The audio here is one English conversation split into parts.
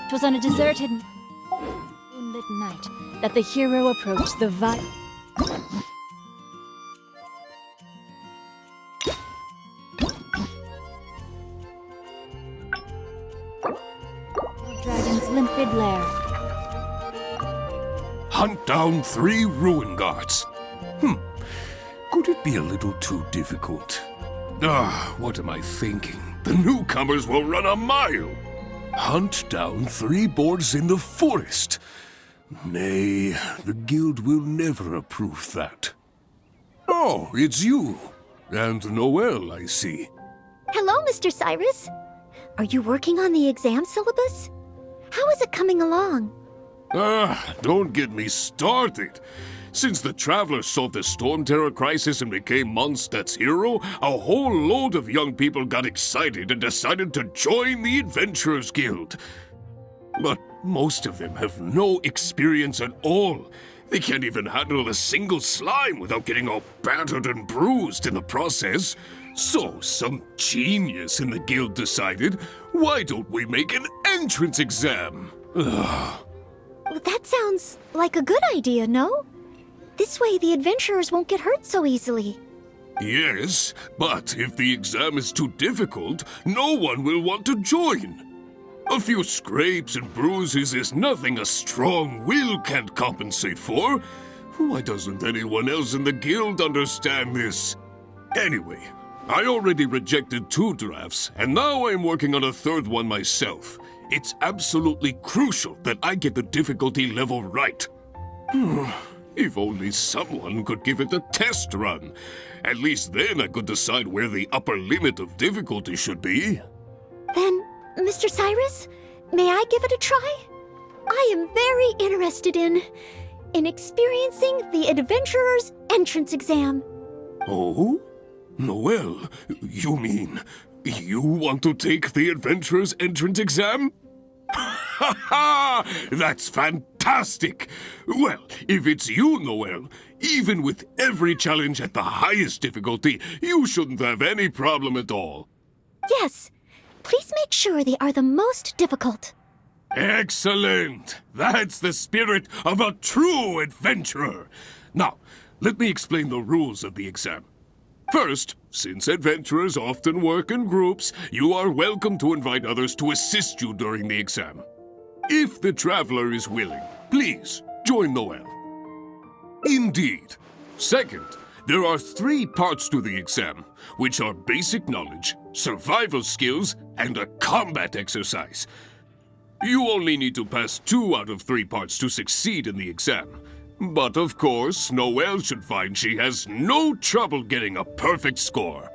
'Twas on a deserted, moonlit night that the hero approached the dragon's limpid lair. Hunt down 3 ruin guards. Could it be a little too difficult? What am I thinking? The newcomers will run a mile. Hunt down 3 boars in the forest. Nay, the guild will never approve that. Oh, it's you. And Noelle, I see. Hello, Mr. Cyrus. Are you working on the exam syllabus? How is it coming along? Don't get me started. Since the Travelers solved the Storm Terror crisis and became Mondstadt's hero, a whole load of young people got excited and decided to join the Adventurers Guild. But most of them have no experience at all. They can't even handle a single slime without getting all battered and bruised in the process. So some genius in the guild decided, why don't we make an entrance exam? Well, that sounds like a good idea, no? This way the adventurers won't get hurt so easily. Yes, but if the exam is too difficult, no one will want to join. A few scrapes and bruises is nothing a strong will can't compensate for. Why doesn't anyone else in the guild understand this? Anyway, I already rejected 2 drafts, and now I'm working on a 3rd one myself. It's absolutely crucial that I get the difficulty level right. If only someone could give it a test run. At least then I could decide where the upper limit of difficulty should be. Then, Mr. Cyrus, may I give it a try? I am very interested in experiencing the Adventurer's entrance exam. Oh? Noelle, you mean you want to take the Adventurer's entrance exam? Ha ha! That's fantastic! Well, if it's you, Noelle, even with every challenge at the highest difficulty, you shouldn't have any problem at all. Yes. Please make sure they are the most difficult. Excellent! That's the spirit of a true adventurer! Now, let me explain the rules of the exam. First, since adventurers often work in groups, you are welcome to invite others to assist you during the exam. If the traveler is willing, please join Noelle. Indeed. Second, there are 3 parts to the exam, which are basic knowledge, survival skills, and a combat exercise. You only need to pass 2 out of 3 parts to succeed in the exam. But of course, Noelle should find she has no trouble getting a perfect score.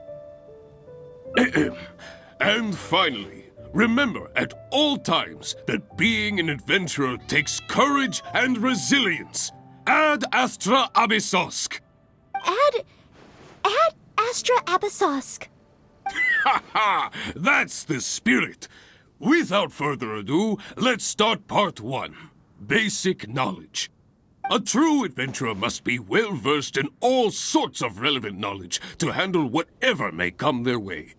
And finally, remember at all times that being an adventurer takes courage and resilience. Ad Astra Abyssosk! Ad Astra Abyssosk. Ha ha! That's the spirit! Without further ado, let's start part 1. Basic knowledge. A true adventurer must be well-versed in all sorts of relevant knowledge to handle whatever may come their way.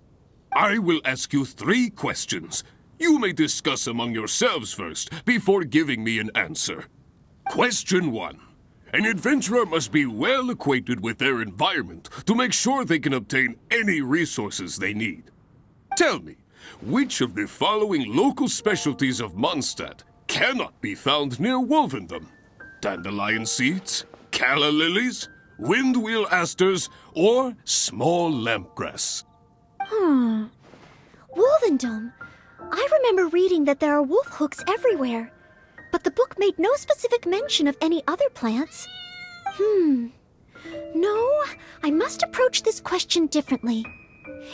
I will ask you 3 questions. You may discuss among yourselves first, before giving me an answer. Question 1. An adventurer must be well acquainted with their environment to make sure they can obtain any resources they need. Tell me, which of the following local specialties of Mondstadt cannot be found near Wolvendom? Dandelion seeds, calla lilies, windwheel asters, or small lampgrass? Wolvendom. I remember reading that there are wolf hooks everywhere, but the book made no specific mention of any other plants. No, I must approach this question differently.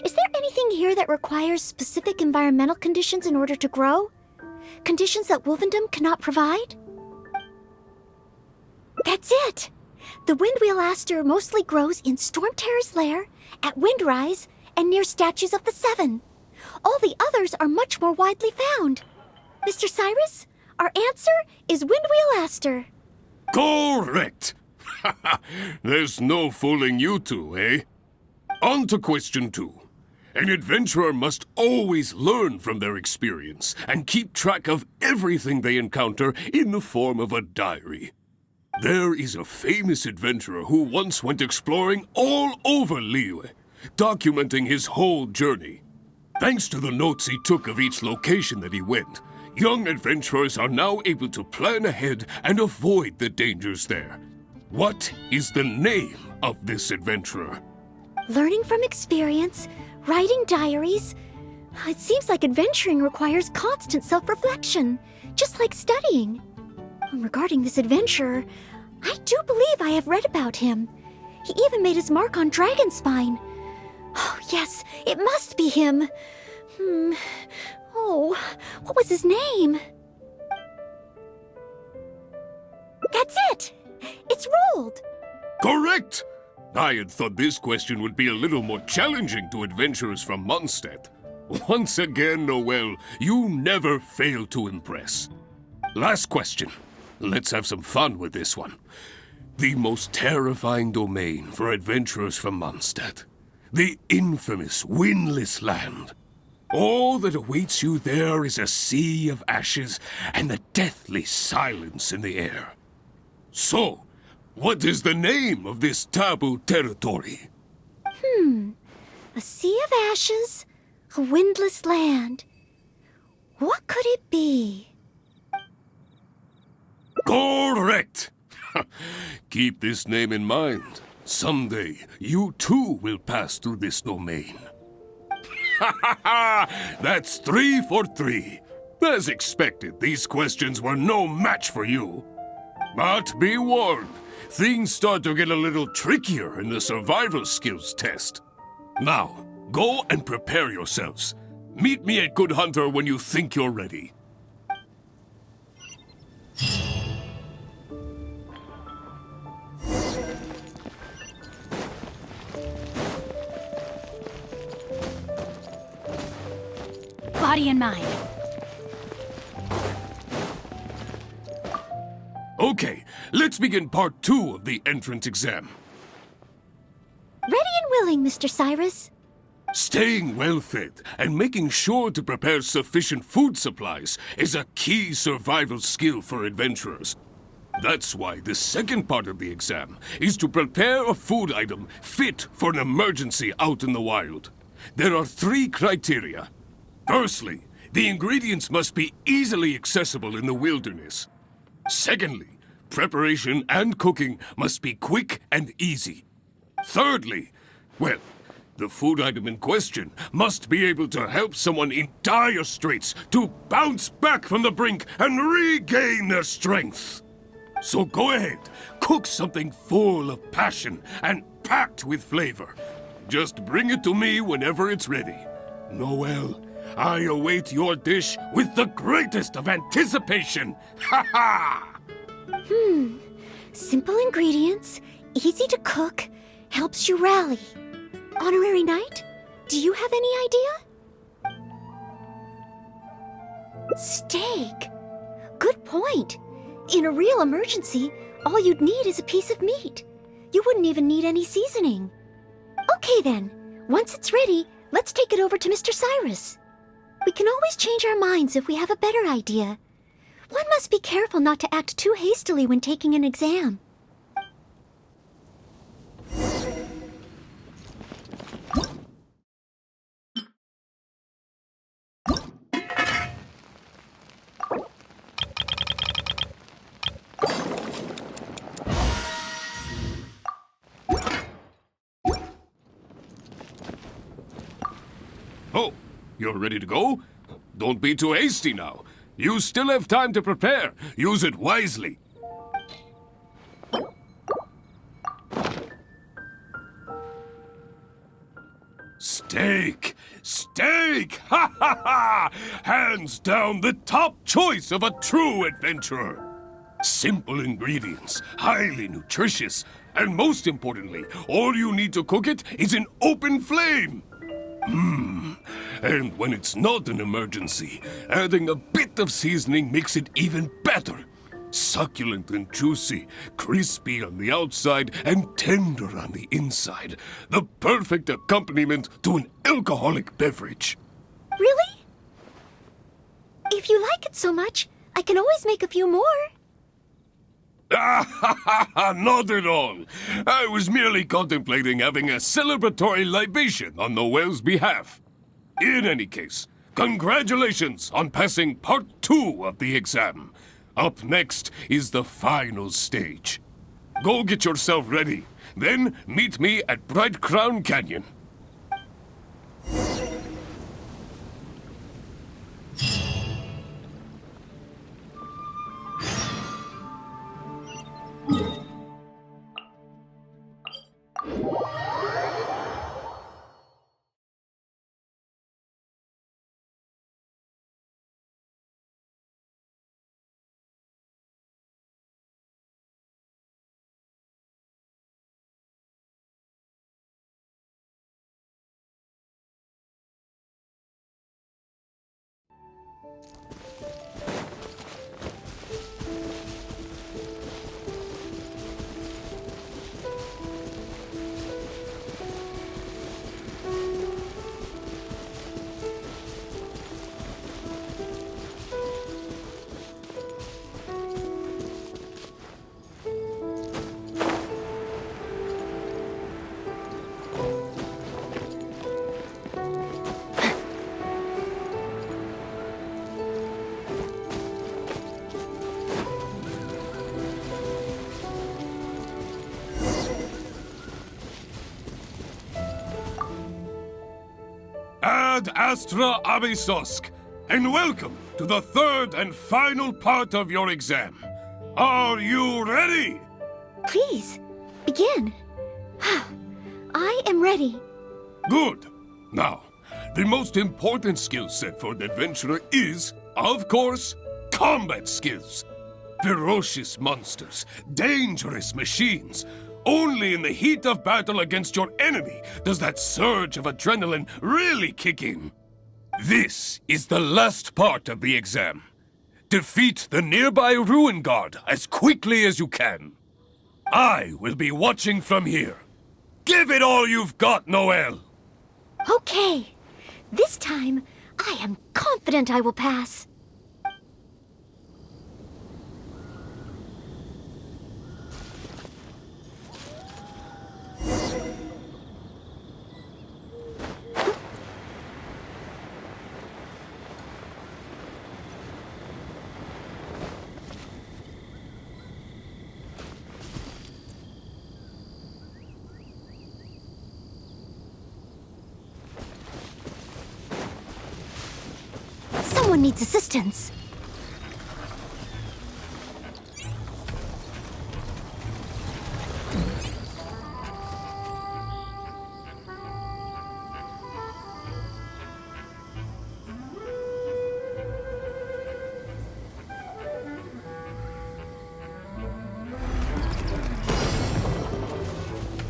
Is there anything here that requires specific environmental conditions in order to grow? Conditions that Wolvendom cannot provide? That's it! The windwheel aster mostly grows in Storm Terror's lair, at Windrise, and near statues of the 7. All the others are much more widely found. Mr. Cyrus, our answer is windwheel aster. Correct! There's no fooling you two, eh? On to question 2. An adventurer must always learn from their experience and keep track of everything they encounter in the form of a diary. There is a famous adventurer who once went exploring all over Liyue, documenting his whole journey. Thanks to the notes he took of each location that he went, young adventurers are now able to plan ahead and avoid the dangers there. What is the name of this adventurer? Learning from experience, writing diaries. It seems like adventuring requires constant self-reflection, just like studying. Regarding this adventurer, I do believe I have read about him. He even made his mark on Dragonspine. Oh, yes, it must be him. Oh, what was his name? That's it! It's rolled! Correct! I had thought this question would be a little more challenging to adventurers from Mondstadt. Once again, Noelle, you never fail to impress. Last question. Let's have some fun with this one. The most terrifying domain for adventurers from Mondstadt. The infamous Windless Land. All that awaits you there is a sea of ashes and the deathly silence in the air. So, what is the name of this taboo territory? A sea of ashes, a windless land. What could it be? Correct! Keep this name in mind. Someday, you too will pass through this domain. Ha ha ha! That's 3 for 3. As expected, these questions were no match for you. But be warned, things start to get a little trickier in the survival skills test. Now, go and prepare yourselves. Meet me at Good Hunter when you think you're ready. Body and mind. Okay, let's begin part 2 of the entrance exam. Ready and willing, Mr. Cyrus. Staying well-fed and making sure to prepare sufficient food supplies is a key survival skill for adventurers. That's why the second part of the exam is to prepare a food item fit for an emergency out in the wild. There are 3 criteria. Firstly, the ingredients must be easily accessible in the wilderness. Secondly, preparation and cooking must be quick and easy. Thirdly, well, the food item in question must be able to help someone in dire straits to bounce back from the brink and regain their strength. So go ahead, cook something full of passion and packed with flavor. Just bring it to me whenever it's ready. Noelle, I await your dish with the greatest of anticipation. Ha ha! Simple ingredients, easy to cook, helps you rally. Honorary Knight, do you have any idea? Steak. Good point. In a real emergency, all you'd need is a piece of meat. You wouldn't even need any seasoning. Okay then, once it's ready, let's take it over to Mr. Cyrus. We can always change our minds if we have a better idea. One must be careful not to act too hastily when taking an exam. Oh, you're ready to go? Don't be too hasty now. You still have time to prepare. Use it wisely. Steak! Steak! Ha ha ha! Hands down the top choice of a true adventurer. Simple ingredients, highly nutritious, and most importantly, all you need to cook it is an open flame. And when it's not an emergency, adding a bit of seasoning makes it even better. Succulent and juicy, crispy on the outside and tender on the inside. The perfect accompaniment to an alcoholic beverage. Really? If you like it so much, I can always make a few more. Not at all. I was merely contemplating having a celebratory libation on Noelle's behalf. In any case, congratulations on passing part 2 of the exam. Up next is the final stage. Go get yourself ready. Then meet me at Bright Crown Canyon. Ad Astra Abysosk, and welcome to the third and final part of your exam. Are you ready? Please, begin. I am ready. Good. Now, the most important skill set for an adventurer is, of course, combat skills. Ferocious monsters, dangerous machines. Only in the heat of battle against your enemy does that surge of adrenaline really kick in. This is the last part of the exam. Defeat the nearby ruin guard as quickly as you can. I will be watching from here. Give it all you've got, Noelle! Okay. This time, I am confident I will pass. Someone needs assistance.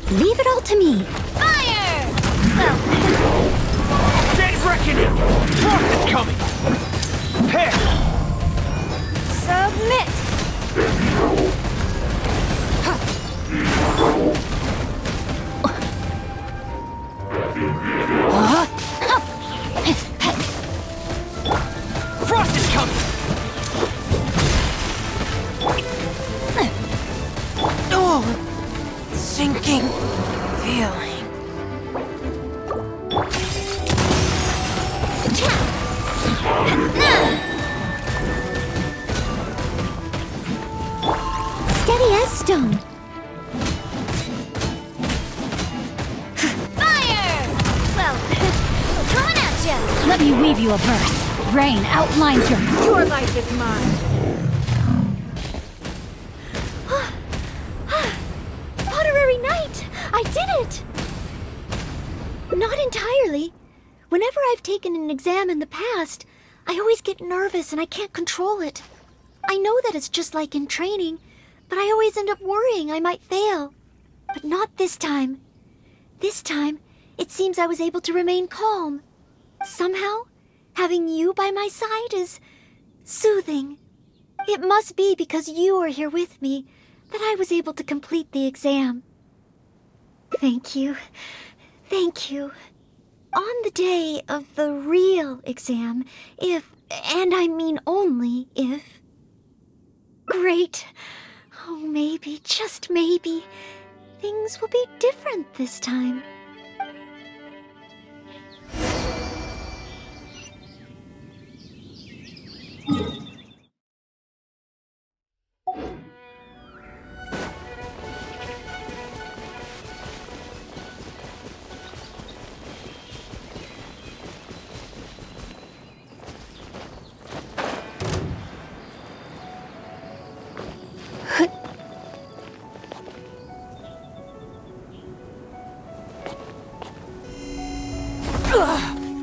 Leave it all to me. Fire! Day's reckoning! Frost is coming! Prepare! Submit! Frost is coming! Oh! Sinking feeling. Steady as stone. Fire! Well, coming at ya! Let me weave you a verse. Rain outlines your life is mine. Honorary Knight! I did it! Not entirely. Whenever I've taken an exam in the past, I always get nervous and I can't control it. I know that it's just like in training, but I always end up worrying I might fail. But not this time. This time, it seems I was able to remain calm. Somehow, having you by my side is soothing. It must be because you are here with me that I was able to complete the exam. Thank you. Thank you. On the day of the real exam, if, and I mean only if... Great. Oh, maybe, just maybe, things will be different this time.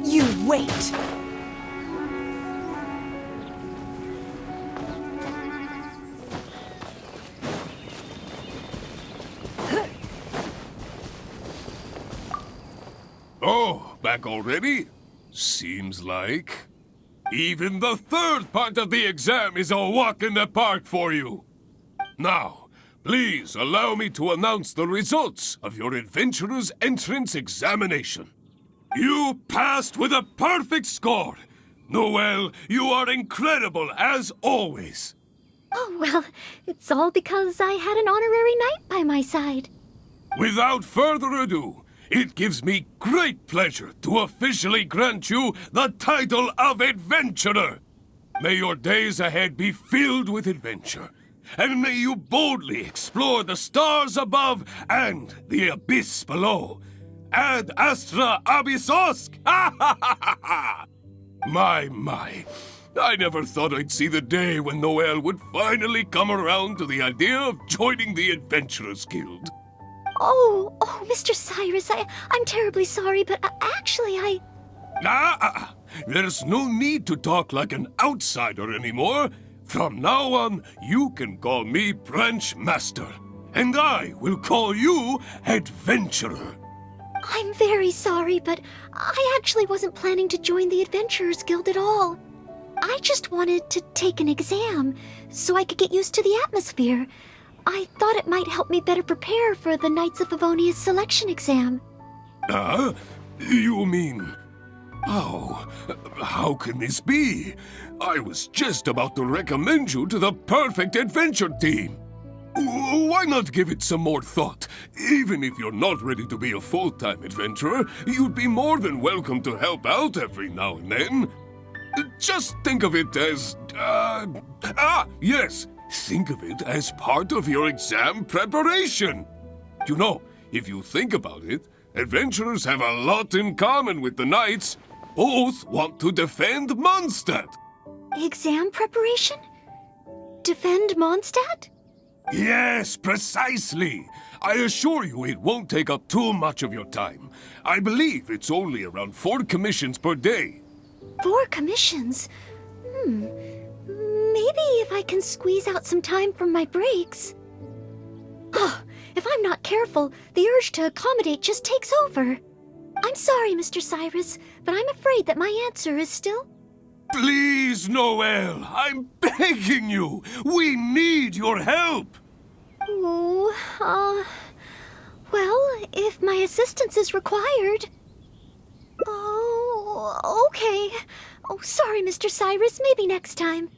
You wait! Oh, back already? Seems like. Even the third part of the exam is a walk in the park for you. Now, please allow me to announce the results of your adventurer's entrance examination. You passed with a perfect score. Noelle, you are incredible as always. Oh, well, it's all because I had an honorary knight by my side. Without further ado, it gives me great pleasure to officially grant you the title of Adventurer. May your days ahead be filled with adventure, and may you boldly explore the stars above and the abyss below. Ad astra abyssosk! My. I never thought I'd see the day when Noelle would finally come around to the idea of joining the Adventurers Guild. Oh, Mr. Cyrus, I'm terribly sorry, but actually There's no need to talk like an outsider anymore. From now on, you can call me Branch Master, and I will call you Adventurer. I'm very sorry, but I actually wasn't planning to join the Adventurers Guild at all. I just wanted to take an exam so I could get used to the atmosphere. I thought it might help me better prepare for the Knights of Favonia's selection exam. You mean... Oh, how can this be? I was just about to recommend you to the perfect adventure team. Why not give it some more thought? Even if you're not ready to be a full-time adventurer, you'd be more than welcome to help out every now and then. Just think of it as... yes! Think of it as part of your exam preparation. You know, if you think about it, adventurers have a lot in common with the knights. Both want to defend Mondstadt. Exam preparation? Defend Mondstadt? Yes, precisely. I assure you it won't take up too much of your time. I believe it's only around 4 commissions per day. 4 commissions? Maybe if I can squeeze out some time from my breaks. Oh, if I'm not careful, the urge to accommodate just takes over. I'm sorry, Mr. Cyrus, but I'm afraid that my answer is still... Please, Noelle, I'm begging you. We need your help. Well, if my assistance is required... Oh, okay. Oh, sorry, Mr. Cyrus, maybe next time.